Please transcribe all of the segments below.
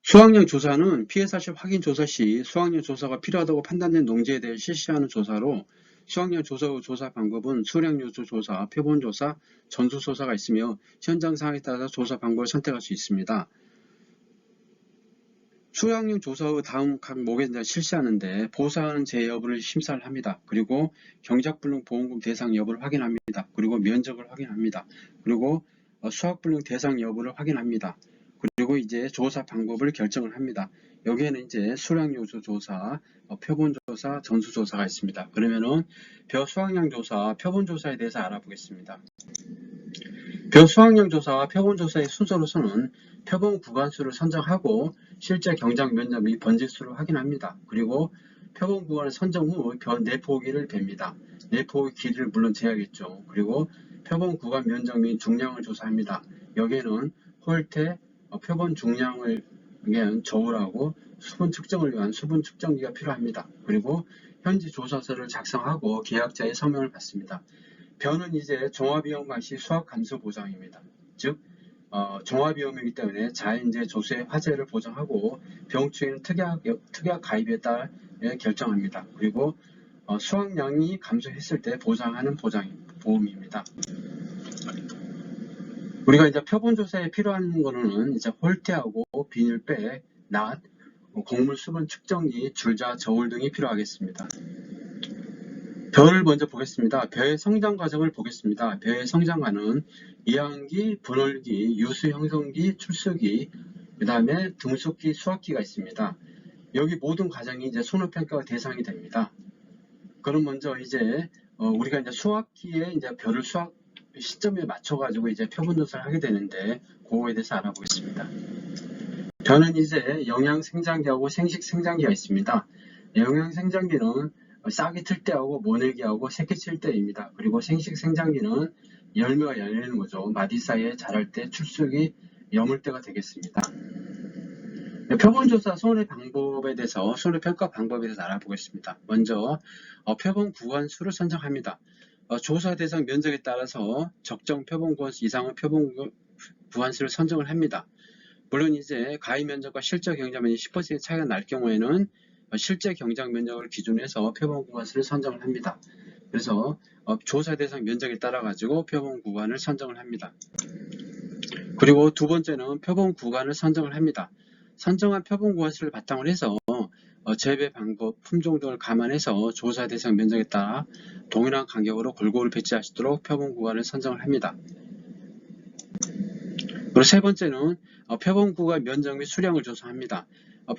수확량 조사는 피해 사실 확인 조사 시 수확량 조사가 필요하다고 판단된 농지에 대해 실시하는 조사로 수확량 조사 후 조사 방법은 수량 요소 조사, 표본 조사, 전수 조사가 있으며 현장 상황에 따라 조사 방법을 선택할 수 있습니다. 수량용 조사 후 다음 항목에 실시하는데 보상하는 제 여부를 심사를 합니다. 그리고 경작불능 보험금 대상 여부를 확인합니다. 그리고 면적을 확인합니다. 그리고 수확불능 대상 여부를 확인합니다. 그리고 이제 조사 방법을 결정을 합니다. 여기에는 이제 수량요소 조사, 표본 조사, 전수 조사가 있습니다. 그러면은 벼 수확량 조사, 표본 조사에 대해서 알아보겠습니다. 벼 수확량 조사와 표본 조사의 순서로서는 표본 구간수를 선정하고 실제 경작 면적 및 번지수를 확인합니다. 그리고 표본 구간을 선정 후 벼 내포기를 뱁니다. 내포기 길이를 물론 재야겠죠. 그리고 표본 구간 면적 및 중량을 조사합니다. 여기에는 홀태, 표본 중량을 위한 저울하고 수분 측정을 위한 수분 측정기가 필요합니다. 그리고 현지 조사서를 작성하고 계약자의 서명을 받습니다. 벼는 이제 종합위험 방식 수확 감소 보장입니다. 즉 종합위험이기 때문에 자연재해 조수의 화재를 보장하고 병충해는 특약 가입에 따라 결정합니다. 그리고 수확량이 감소했을 때 보장하는 보험입니다. 우리가 이제 표본 조사에 필요한 거는 이제 홀대하고 비닐백, 낫, 곡물 수분 측정기, 줄자, 저울 등이 필요하겠습니다. 벼를 먼저 보겠습니다. 벼의 성장 과정을 보겠습니다. 벼의 성장과는 이항기, 분홀기, 유수 형성기, 출수기, 그 다음에 등숙기, 수확기가 있습니다. 여기 모든 과정이 이제 손해평가 대상이 됩니다. 그럼 먼저 이제 우리가 이제 수확기에 이제 벼를 수확 시점에 맞춰가지고 이제 표본 조사를 하게 되는데 그거에 대해서 알아보겠습니다. 벼는 이제 영양 생장기하고 생식 생장기가 있습니다. 영양 생장기는 싹이 틀 때하고 모내기하고 새끼 칠 때입니다. 그리고 생식 생장기는 열매가 열리는 거죠. 마디 사이에 자랄 때 출수기 여물 때가 되겠습니다. 표본조사 손해평가 방법에 대해서 알아보겠습니다. 먼저 표본 구간수를 선정합니다. 조사 대상 면적에 따라서 적정 표본 구간수 이상의 표본 구간수를 선정을 합니다. 물론 이제 가입 면적과 실제 경작 면적 10% 차이가 날 경우에는 실제 경작 면적을 기준으로 해서 표본 구간수를 선정을 합니다. 그래서 조사 대상 면적에 따라 가지고 표본 구간을 선정을 합니다. 그리고 두 번째는 표본 구간을 선정을 합니다. 선정한 표본 구간수를 바탕으로 해서 재배 방법, 품종 등을 감안해서 조사 대상 면적에 따라 동일한 간격으로 골고루 배치할 수 있도록 표본 구간을 선정을 합니다. 그리고 세 번째는 표본 구간 면적 및 수량을 조사합니다.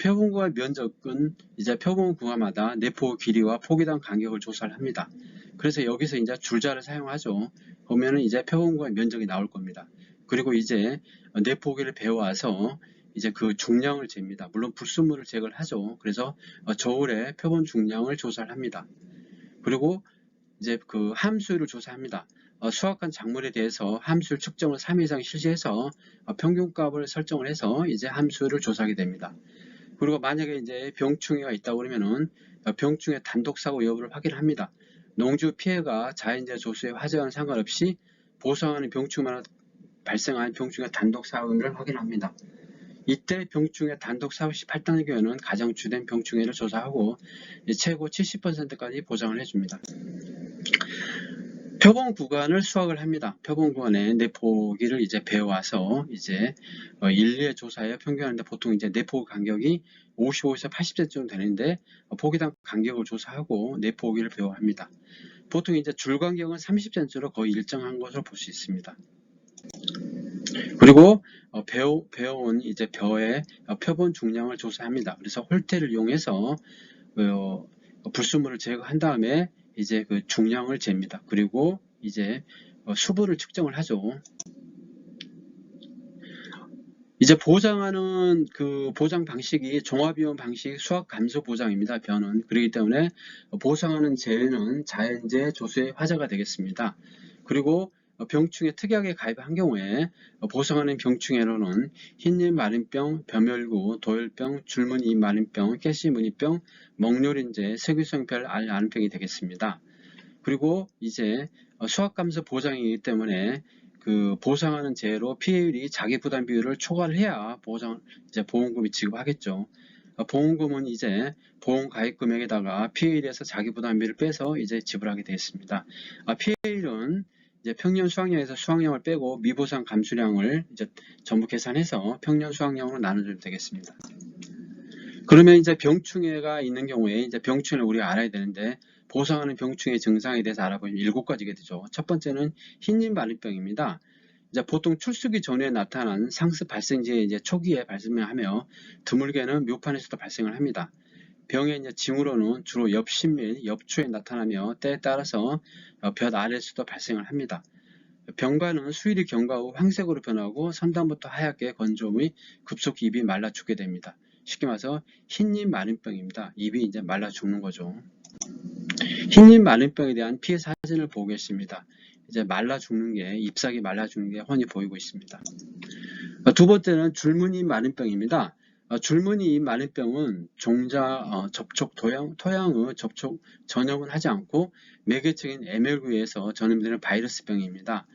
표본 구간 면적은 이제 표본 구간마다 내포 길이와 포기당 간격을 조사를 합니다. 그래서 여기서 이제 줄자를 사용하죠. 보면은 이제 표본 구간 면적이 나올 겁니다. 그리고 이제 내포기를 배워와서 이제 그 중량을 잽니다. 물론 불순물을 제거를 하죠. 그래서 저울에 표본 중량을 조사를 합니다. 그리고 이제 그 함수를 조사합니다. 수확한 작물에 대해서 함수를 측정을 3 이상 실시해서 평균값을 설정을 해서 이제 함수를 조사하게 됩니다. 그리고 만약에 이제 병충해가 있다고 그러면은 병충해 단독 사고 여부를 확인합니다. 농주 피해가 자연재해 조수의 화재와는 상관없이 보상하는 병충해나 발생한 병충해 단독 사고를 확인합니다. 이때 병충해 단독 사고 시 발생의 경우에는 가장 주된 병충해를 조사하고 최고 70%까지 보장을 해줍니다. 표본 구간을 수확을 합니다. 표본 구간에 내포기를 이제 배워와서 이제 일례 조사에 평균하는데 보통 이제 내포 간격이 55에서 80cm 정도 되는데 포기당 간격을 조사하고 내포기를 배워합니다. 보통 이제 줄 간격은 30cm로 거의 일정한 것으로 볼 수 있습니다. 그리고 배워온 이제 벼의 표본 중량을 조사합니다. 그래서 홀대를 이용해서 불순물을 제거한 다음에 이제 그 중량을 잽니다. 그리고 이제 수분을 측정을 하죠. 이제 보장하는 그 보장 방식이 종합위험 방식 수확 감소 보장입니다. 벼는 그렇기 때문에 보상하는 재해는 자연재해 조수의 화재가 되겠습니다. 그리고 병충해 특약에 가입한 경우에 보상하는 병충해로는 흰잎 마른병, 벼멸구, 도열병, 줄무늬 마른병, 가시무늬병, 먹요린재, 세균성별 알 아른병이 되겠습니다. 그리고 이제 수확감소 보장이기 때문에 그 보상하는 재해로 피해율이 자기 부담 비율을 초과를 해야 보험금이 지급하겠죠. 보험금은 이제 보험 가입 금액에다가 피해율에서 자기 부담비를 빼서 이제 지불하게 되겠습니다. 피해율은 이제 평년 수확량에서 수확량을 빼고 미보상 감수량을 이제 전부 계산해서 평년 수확량으로 나눠주면 되겠습니다. 그러면 이제 병충해가 있는 경우에 이제 병충해를 우리가 알아야 되는데 보상하는 병충해 증상에 대해서 알아보면 7가지가 되죠. 첫 번째는 흰잎 마른병입니다. 이제 보통 출수기 전에 나타난 상습 발생지에 이제 초기에 발생하며 드물게는 묘판에서도 발생을 합니다. 병의 이제 징후로는 주로 엽심 및 엽초에 나타나며 때에 따라서 볕 아래에서도 발생을 합니다. 병관은 수일이 경과 후 황색으로 변하고 선단부터 하얗게 건조함이 급속히 입이 말라 죽게 됩니다. 쉽게 말해서 흰잎 마른병입니다. 입이 이제 말라 죽는 거죠. 흰잎 마른병에 대한 피해 사진을 보고 계십니다. 이제 말라 죽는 게, 잎사귀 말라 죽는 게 훤히 보이고 있습니다. 두 번째는 줄무늬 마른병입니다. 줄무늬 마른병은 종자 접촉 토양의 접촉 전염은 하지 않고 매개체인 에멜구에서 전염되는 바이러스병입니다.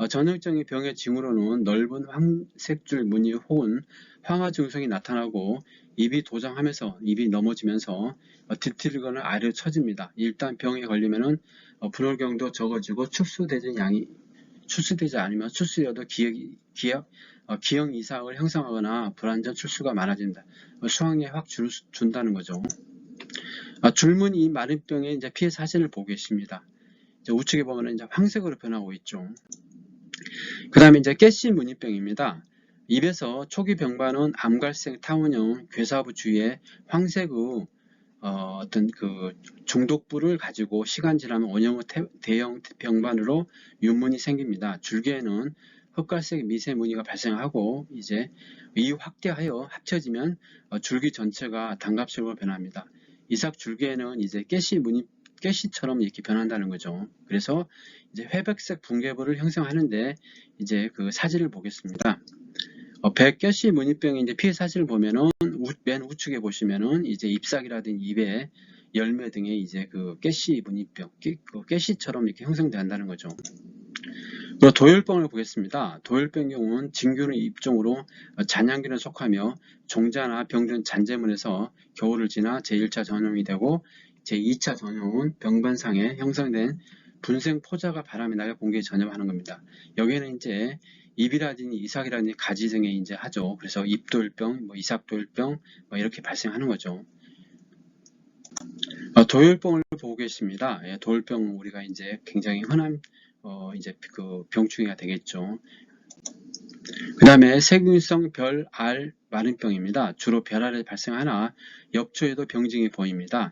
전형적인 병의 징후로는 넓은 황색줄 무늬 혹은 황화 증상이 나타나고 입이 도장하면서 입이 넘어지면서 뒤틀리거나 아래로 처집니다. 일단 병에 걸리면은 분홀경도 적어지고 출수되지 않으면 출수여도 기형 이상을 형성하거나 불안전 출수가 많아진다. 수확에 확 준다는 거죠. 줄무늬 마른병의 이제 피해 사진을 보고 계십니다. 이제 우측에 보면 이제 황색으로 변하고 있죠. 그 다음에 이제 깨씨 무늬병입니다. 입에서 초기 병반은 암갈색 타원형 괴사부 주위에 황색의 어떤 그 중독부를 가지고 시간 지나면 원형의 대형 병반으로 윤문이 생깁니다. 줄기에는 흑갈색 미세 무늬가 발생하고 이제 이 확대하여 합쳐지면 줄기 전체가 단갑색으로 변합니다. 이삭 줄기에는 이제 깨씨처럼 이렇게 변한다는 거죠. 그래서 이제 회백색 붕괴부를 형성하는데 이제 그 사진을 보겠습니다. 백깨씨 무늬병의 이제 피해 사진을 보면은 맨 우측에 보시면은 이제 잎사귀라든지 입에 열매 등의 이제 그 깨씨 무늬병, 깨씨처럼 이렇게 형성된다는 거죠. 그리고 도열병을 보겠습니다. 도열병 경우는 진균의 입종으로 잔향균에 속하며 종자나 병든 잔재물에서 겨울을 지나 제1차 전염이 되고 제2차 전염은 병반상에 형성된 분생 포자가 바람이 나게 공기에 전염하는 겁니다. 여기에는 이제 입이라든지 이삭이라든지 가지 등에 이제 하죠. 그래서 입도열병, 이삭도열병 이렇게 발생하는 거죠. 도열병을 보고 계십니다. 도열병 우리가 이제 굉장히 흔한 이제 그 병충해가 되겠죠. 그 다음에 세균성 별알 마른병입니다. 주로 별알에 발생하나 엽초에도 병증이 보입니다.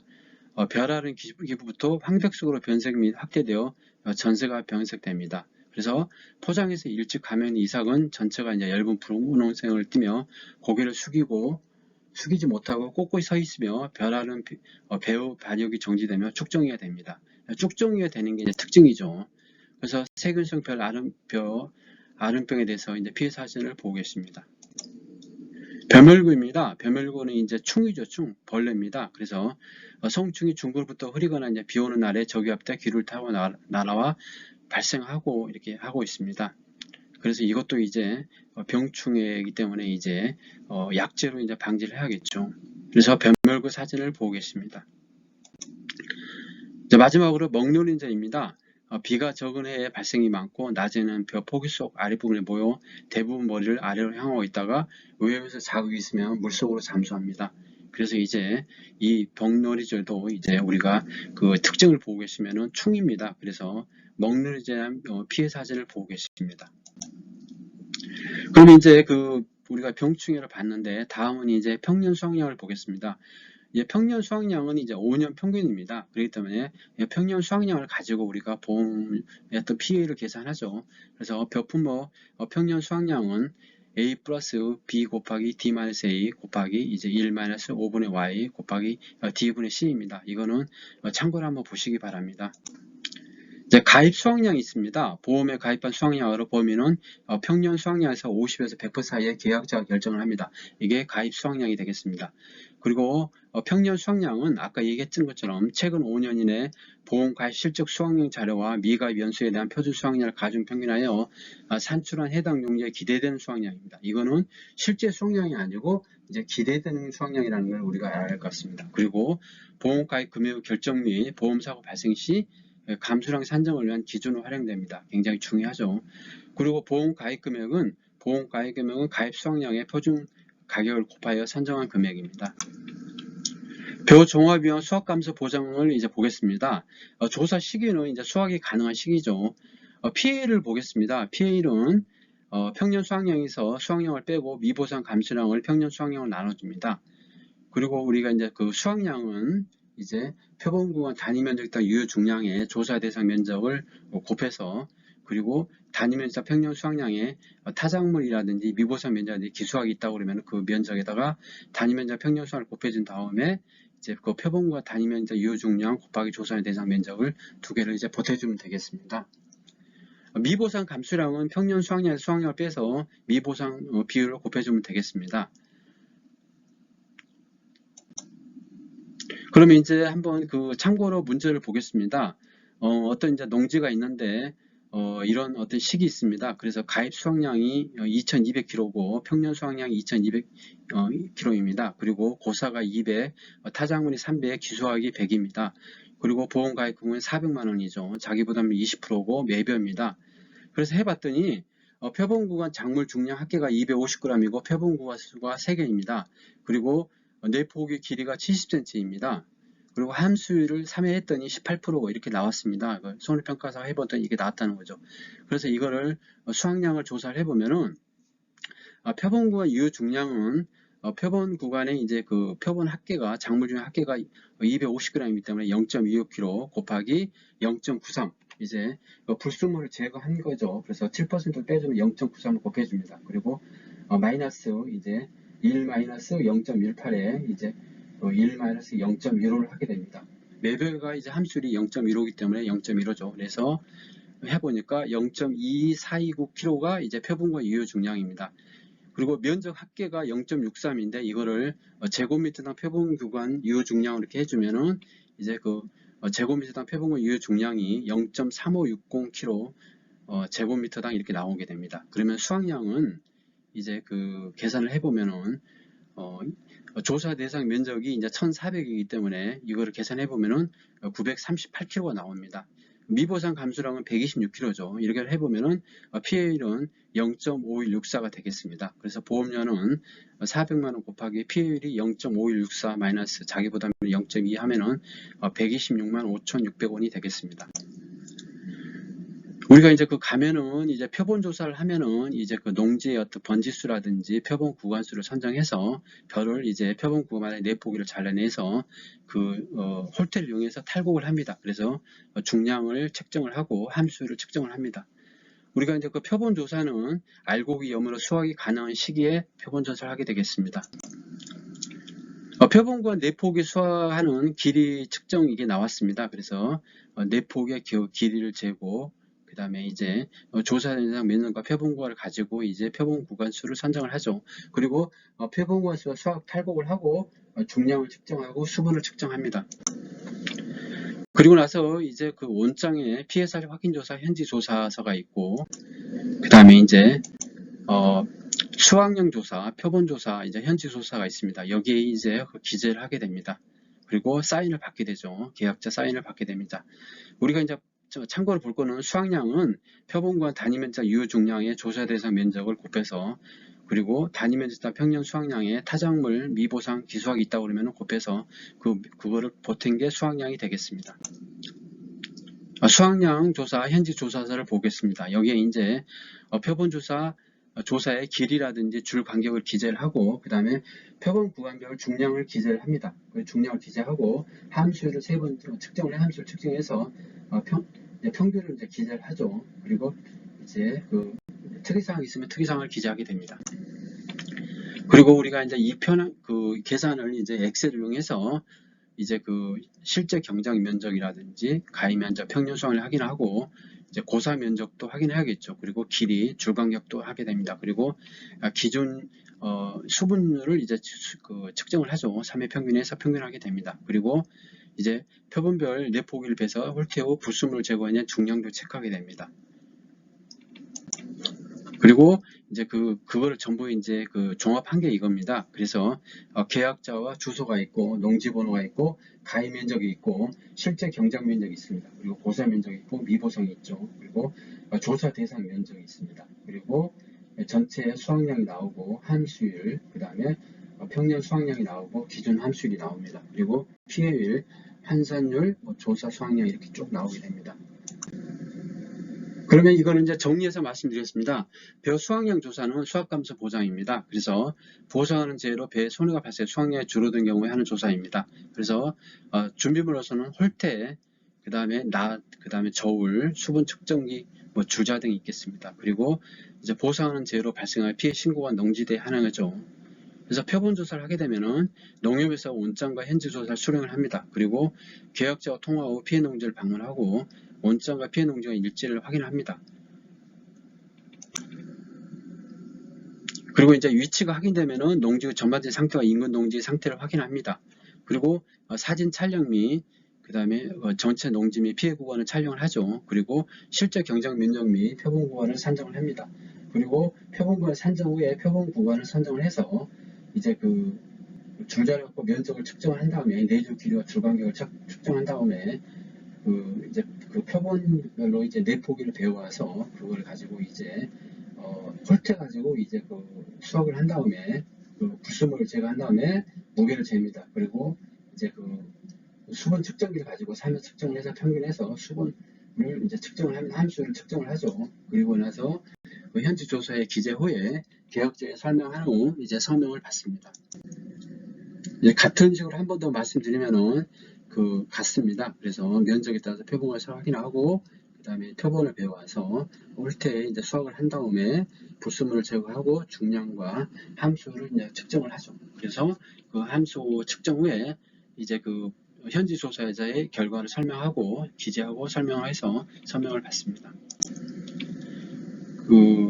별알은 기부부터 황백색으로 변색 및 확대되어 전세가 변색됩니다. 그래서 포장에서 일찍 감염 이삭은 전체가 이제 얇은 분홍색을 띠며 고개를 숙이지 못하고 꼿꼿이 서 있으며 별알은 배후 발육이 정지되며 축정이가 됩니다. 축정이가 되는 게 이제 특징이죠. 그래서 세균성 별 아름병에 대해서 이제 피해 사진을 보고 계십니다. 벼멸구입니다. 벼멸구는 이제 충이죠, 벌레입니다. 그래서 성충이 중부로부터 흐리거나 이제 비 오는 날에 저기압대 기류를 타고 날아와 발생하고 이렇게 하고 있습니다. 그래서 이것도 이제 병충해이기 때문에 이제 약제로 이제 방지를 해야겠죠. 그래서 벼멸구 사진을 보고 계십니다. 이제 마지막으로 먹노린자입니다. 비가 적은 해에 발생이 많고 낮에는 벼 포기 속 아랫부분에 모여 대부분 머리를 아래로 향하고 있다가 외부에서 자극이 있으면 물속으로 잠수합니다. 그래서 이제 이 벽놀이절도 이제 우리가 그 특징을 보고 계시면은 충입니다. 그래서 먹놀이에 대한 피해 사진을 보고 계십니다. 그럼 이제 그 우리가 병충해를 봤는데 다음은 이제 평년 수확량을 보겠습니다. 평년 수확량은 이제 5년 평균입니다. 그렇기 때문에 평년 수확량을 가지고 우리가 보험의 어떤 피해를 계산하죠. 그래서 벼품목 평년 수확량은 A 플러스 B 곱하기 D 마이너스 A 곱하기 이제 1 마이너스 5분의 Y 곱하기 D분의 C입니다. 이거는 참고로 한번 보시기 바랍니다. 이제 가입 수확량이 있습니다. 보험에 가입한 수확량으로 보면은 평년 수확량에서 50에서 100% 사이에 계약자가 결정을 합니다. 이게 가입 수확량이 되겠습니다. 그리고 평년 수확량은 아까 얘기했던 것처럼 최근 5년 이내 보험가입 실적 수확량 자료와 미가입 연수에 대한 표준 수확량을 가중 평균하여 산출한 해당 용지에 기대되는 수확량입니다. 이거는 실제 수확량이 아니고 이제 기대되는 수확량이라는 걸 우리가 알아야 할 것 같습니다. 그리고 보험가입 금액 결정 및 보험사고 발생 시 감수량 산정을 위한 기준으로 활용됩니다. 굉장히 중요하죠. 그리고 보험가입 금액은 가입 수확량의 표준 가격을 곱하여 산정한 금액입니다. 벼 종합이와 수확 감소 보장을 이제 보겠습니다. 조사 시기는 이제 수확이 가능한 시기죠. PA를 보겠습니다. PA는 평년 수확량에서 수확량을 빼고 미보상 감수량을 평년 수확량을 나눠줍니다. 그리고 우리가 이제 그 수확량은 이제 표본구간 단위 면적당 유효 중량의 조사 대상 면적을 곱해서 그리고 단위 면적 평년 수확량에 타작물이라든지 미보상 면적이 기수학이 있다고 그러면 그 면적에다가 단위 면적 평년 수확을 곱해준 다음에 이제 그 표본구간 단위 면적 유효 중량 곱하기 조사 대상 면적을 두 개를 이제 보태주면 되겠습니다. 미보상 감수량은 평년 수확량에서 수확량을 빼서 미보상 비율을 곱해주면 되겠습니다. 그러면 이제 한번 그 참고로 문제를 보겠습니다. 어떤 이제 농지가 있는데 이런 어떤 식이 있습니다. 그래서 가입 수확량이 2200kg고 평년 수확량이 2200kg입니다. 그리고 고사가 200, 타작물이 300, 기수학이 100입니다. 그리고 보험가입금은 400만원이죠. 자기부담이 20%고 매벼입니다. 그래서 해봤더니 표본구간 작물 중량 합계가 250g이고 표본구간 수가 3개입니다. 그리고 내폭의 길이가 70cm입니다. 그리고 함수율을 3회 했더니 18%가 이렇게 나왔습니다. 손해평가사 해보더니 이게 나왔다는 거죠. 그래서 이거를 수확량을 조사를 해보면은 표본구간 유효 중량은 표본 구간에 이제 그 표본 합계가 작물 중에 합계가 250g이기 때문에 0.25kg 곱하기 0.93 이제 불순물을 제거한 거죠. 그래서 7%를 빼주면 0.93을 곱해줍니다. 그리고 마이너스 이제 1-0.18에 이제 1-0.15를 하게 됩니다. 매별가 이제 함수율이 0.15이기 때문에 0.15죠. 그래서 해보니까 0.2429kg가 이제 표본구간 유효 중량입니다. 그리고 면적 합계가 0.63인데 이거를 제곱미터당 표본구간 유효 중량으로 이렇게 해주면은 이제 그 제곱미터당 표본구간 유효 중량이 0.3560kg 제곱미터당 이렇게 나오게 됩니다. 그러면 수확량은 이제 그 계산을 해보면은 조사 대상 면적이 이제 1400이기 때문에 이거를 계산해 보면은 938kg가 나옵니다. 미보상 감수량은 126kg죠. 이렇게 해보면은 PA율은 0.5164가 되겠습니다. 그래서 보험료는 400만원 곱하기 PA율이 0.5164 마이너스 자기부담 0.2 하면은 126만 5,600원이 되겠습니다. 우리가 이제 그 가면은 이제 표본 조사를 하면은 이제 그 농지의 어떤 번지수라든지 표본 구간수를 선정해서 별을 이제 표본 구간의 내포기를 잘라내서 그 홀대를 이용해서 탈곡을 합니다. 그래서 중량을 측정을 하고 함수를 측정을 합니다. 우리가 이제 그 표본 조사는 알곡이 염으로 수확이 가능한 시기에 표본 조사를 하게 되겠습니다. 표본 구간 내포기 수확하는 길이 측정 이게 나왔습니다. 그래서 내포기의 길이를 재고 그 다음에 이제 조사 대상 면적과 표본 구간을 가지고 이제 표본 구간 수를 선정을 하죠. 그리고 표본 구간 수와 수확 탈곡을 하고 중량을 측정하고 수분을 측정합니다. 그리고 나서 이제 그 원장에 PSR 확인 조사 현지 조사서가 있고 그 다음에 이제 수확량 조사, 표본 조사, 이제 현지 조사가 있습니다. 여기에 이제 기재를 하게 됩니다. 그리고 사인을 받게 되죠. 계약자 사인을 받게 됩니다. 우리가 이제 참고로 볼 거는 수확량은 표본구간 단위 면적 유효 중량의 조사 대상 면적을 곱해서 그리고 단위 면적당 평년 수확량에 타작물 미보상 기수학이 있다고 그러면 곱해서 그거를 보탠 게 수확량이 되겠습니다. 수확량 조사 현지 조사서를 보겠습니다. 여기에 이제 표본 조사의 길이라든지 줄 간격을 기재를 하고 그 다음에 표본 구간별 중량을 기재를 합니다. 중량을 기재하고 함수를 세 번 측정을 해 함수를 측정해서 평균을 이제 기재를 하죠. 그리고 이제 그 특이사항이 있으면 특이사항을 기재하게 됩니다. 그리고 우리가 이제 그 계산을 이제 엑셀을 이용해서 이제 그 실제 경작 면적이라든지 가입 면적, 평균 수확을 확인하고 이제 고사 면적도 확인해야겠죠. 그리고 길이, 줄 간격도 하게 됩니다. 그리고 기준 수분율을 이제 측정을 하죠. 3회 평균에서 평균하게 됩니다. 그리고 이제 표본별 내포기를 빼서 홀태 후 불순물을 제거하는 중량도 체크하게 됩니다. 그리고 이제 그거를 전부 이제 종합한 게 이겁니다. 그래서 계약자와 주소가 있고, 농지번호가 있고, 가입 면적이 있고, 실제 경작 면적이 있습니다. 그리고 고사 면적이 있고, 미보성이 있죠. 그리고 조사 대상 면적이 있습니다. 그리고 전체 수확량이 나오고, 함수율, 그 다음에 평년 수확량이 나오고, 기준 함수율이 나옵니다. 그리고 피해율, 환산율, 조사 수확량 이렇게 쭉 나오게 됩니다. 그러면 이거는 이제 정리해서 말씀드리겠습니다. 벼 수확량 조사는 수확감소 보장입니다. 그래서 보상하는 제로 벼의 손해가 발생 수확량이 줄어든 경우에 하는 조사입니다. 그래서 준비물로서는 홀태, 그 다음에 낫, 그 다음에 저울, 수분 측정기, 주자 등이 있겠습니다. 그리고 이제 보상하는 제로 발생할 피해 신고가 농지대에 하나죠. 그래서 표본 조사를 하게 되면은 농협에서 원장과 현지 조사를 수령을 합니다. 그리고 계약자와 통화 후 피해 농지를 방문하고 원장과 피해 농지가 일치를 확인합니다. 그리고 이제 위치가 확인되면은 농지 전반적인 상태와 인근 농지 상태를 확인합니다. 그리고 사진 촬영 및 그 다음에 전체 농지 및 피해 구간을 촬영을 하죠. 그리고 실제 경작 면적 및 표본 구간을 산정을 합니다. 그리고 표본 구간 산정 후에 표본 구간을 선정을 해서 이제 줄자를 갖고 면적을 측정을 한 다음에 내줄 길이와 줄 간격을 측정한 다음에 이제 표본별로 이제 내포기를 배워와서 그걸 가지고 이제 홀태 가지고 이제 수확을 한 다음에 불순물을 제거한 다음에 무게를 잽니다. 그리고 이제 수분 측정기를 가지고 3회 측정을 해서 평균해서 수분을 이제 측정을 하면 함수를 측정을 하죠. 그리고 나서 현지 조사에 기재 후에 계약자에 설명한 후 이제 서명을 받습니다. 이제 같은 식으로 한 번 더 말씀드리면은 같습니다. 그래서 면적에 따라서 표본을 확인하고 그 다음에 표본을 배워와서 홀태에 이제 수확을 한 다음에 불순물을 제거하고 중량과 함수를 이제 측정을 하죠. 그래서 그 함수 측정 후에 이제 현지 조사자의 결과를 설명하고 기재하고 설명해서 서명을 받습니다.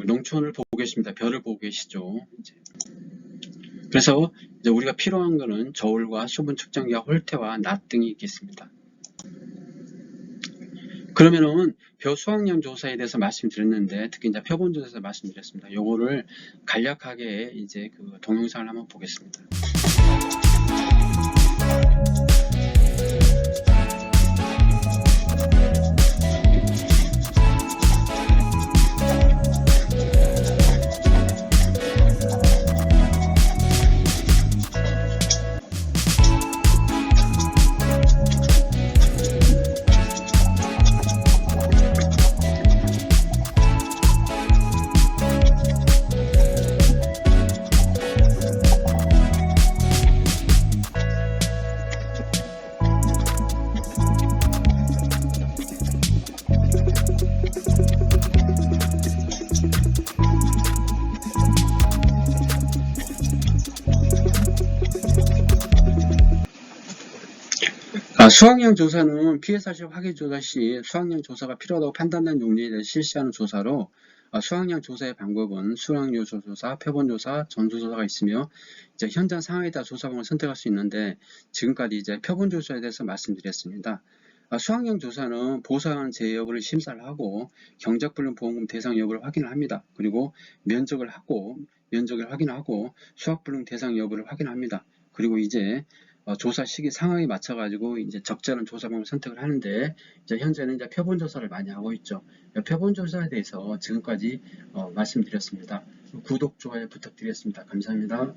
농촌을 보고 계십니다. 별을 보고 계시죠. 그래서 이제 우리가 필요한 것은 저울과 수분 측정기와 홀태와 낫 등이 있겠습니다. 그러면은 벼 수확량 조사에 대해서 말씀드렸는데 특히 이제 표본 조사에서 말씀드렸습니다. 요거를 간략하게 이제 동영상을 한번 보겠습니다. 수확량 조사는 피해 사실 확인 조사 시 수확량 조사가 필요하다고 판단된 용지에 대해 실시하는 조사로 수확량 조사의 방법은 수확량 조사, 표본 조사, 전수 조사가 있으며 이제 현장 상황에 따라 조사 방법을 선택할 수 있는데 지금까지 이제 표본 조사에 대해서 말씀드렸습니다. 수확량 조사는 보상 제외 여부를 심사를 하고 경작불능 보험금 대상 여부를 확인을 합니다. 그리고 면적을 확인하고 수확불능 대상 여부를 확인합니다. 그리고 이제 조사 시기 상황에 맞춰 가지고 이제 적절한 조사 방법을 선택을 하는데 이제 현재는 이제 표본 조사를 많이 하고 있죠. 표본 조사에 대해서 지금까지 말씀드렸습니다. 구독, 좋아요 부탁드리겠습니다. 감사합니다.